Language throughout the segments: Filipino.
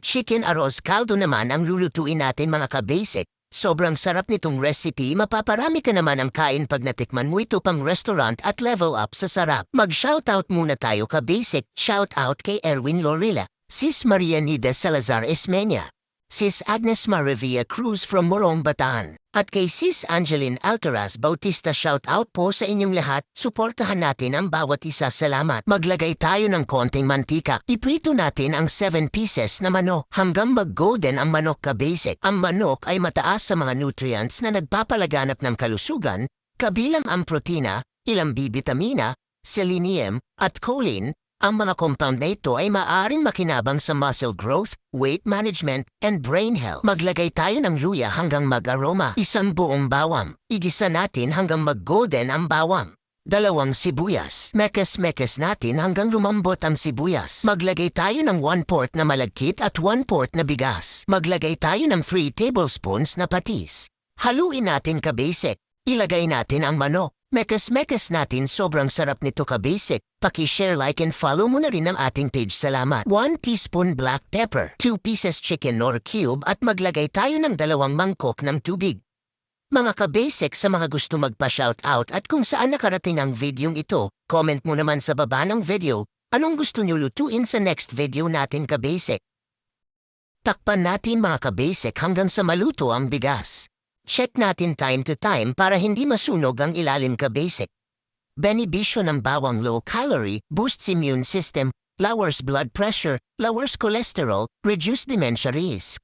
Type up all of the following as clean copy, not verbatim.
Chicken arroz caldo naman ang lulutuin natin mga ka-basic. Sobrang sarap nitong recipe, mapaparami ka naman ang kain pag natikman mo ito pang restaurant at level up sa sarap. Mag-shoutout muna tayo ka-basic. Shoutout kay Erwin Lorilla, Sis Maria Nida Salazar Esmeña, Sis Agnes Marivia Cruz from Morong Bataan, at kay Sis Angeline Alcaraz Bautista. Shoutout po sa inyong lahat. Suportahan natin ang bawat isa. Salamat. Maglagay tayo ng konting mantika. Iprito natin ang 7 pieces na manok hanggang mag-golden ang manok ka-basic. Ang manok ay mataas sa mga nutrients na nagpapalaganap ng kalusugan, kabilang ang protina, ilang bitamina, selenium, at choline. Ang mga compound na ito ay maaaring makinabang sa muscle growth, weight management, and brain health. Maglagay tayo ng luya hanggang mag-aroma. Isang buong bawang. Igisa natin hanggang mag-golden ang bawang. 2 sibuyas. Mekes-mekes natin hanggang lumambot ang sibuyas. Maglagay tayo ng 1/4 na malagkit at 1/4 na bigas. Maglagay tayo ng 3 tablespoons na patis. Haluin natin ka-basic. Ilagay natin ang manok. Mekes-mekes natin. Sobrang sarap nito ka-basic. Paki-share, like, and follow mo na rin ang ating page. Salamat. 1 teaspoon black pepper, 2 pieces chicken or cube, at maglagay tayo ng 2 mangkok ng tubig. Mga ka-basic, sa mga gusto magpa-shoutout at kung saan nakarating ang videong ito, comment mo naman sa baba ng video anong gusto nyo lutuin sa next video natin ka-basic. Takpan natin mga ka-basic hanggang sa maluto ang bigas. Check natin time to time para hindi masunog ang ilalim ka-basic. Benepisyo ng bawang: low calorie, boosts immune system, lowers blood pressure, lowers cholesterol, reduce dementia risk.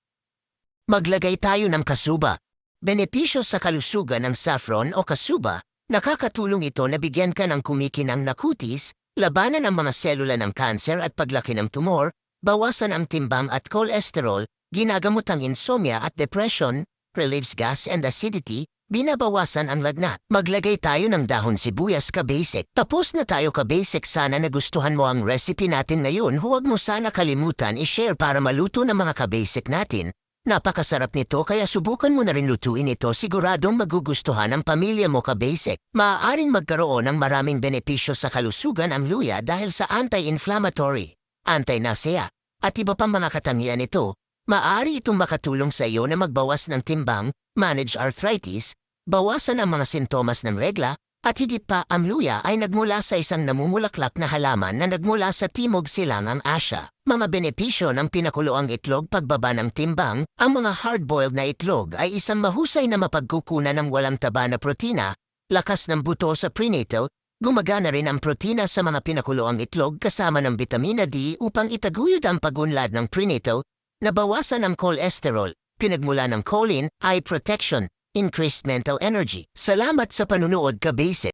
Maglagay tayo ng kasuba. Benepisyo sa kalusugan ng saffron o kasuba. Nakakatulong ito na bigyan ka ng kumikinang na kutis, labanan ang mga selula ng kanser at paglaki ng tumor, bawasan ang timbang at cholesterol, ginagamot ang insomnia at depression, relieves gas and acidity, binabawasan ang lagnat. Maglagay tayo ng dahon sibuyas ka-basic. Tapos na tayo ka-basic. Sana nagustuhan mo ang recipe natin ngayon. Huwag mo sana kalimutan i-share para maluto ng mga ka-basic natin. Napakasarap nito kaya subukan mo na rin lutuin ito. Siguradong magugustuhan ng pamilya mo ka-basic. Maaaring magkaroon ng maraming benepisyo sa kalusugan ang luya dahil sa anti-inflammatory, anti-nausea, at iba pang mga katangian nito. Maaari itong makatulong sa iyo na magbawas ng timbang, manage arthritis, bawasan ang mga sintomas ng regla, at higit pa, ang luya ay nagmula sa isang namumulaklak na halaman na nagmula sa Timog Silangang Asya. Mga benepisyo ng pinakuloang itlog: pagbaba ng timbang. Ang mga hard-boiled na itlog ay isang mahusay na mapagkukunan ng walang taba na protina, lakas ng buto sa prenatal. Gumagana rin ang protina sa mga pinakuloang itlog kasama ng vitamina D upang itaguyod ang pagunlad ng prenatal. Nabawasan ang cholesterol, pinagmula ng choline, eye protection, increased mental energy. Salamat sa panunood ka-basic.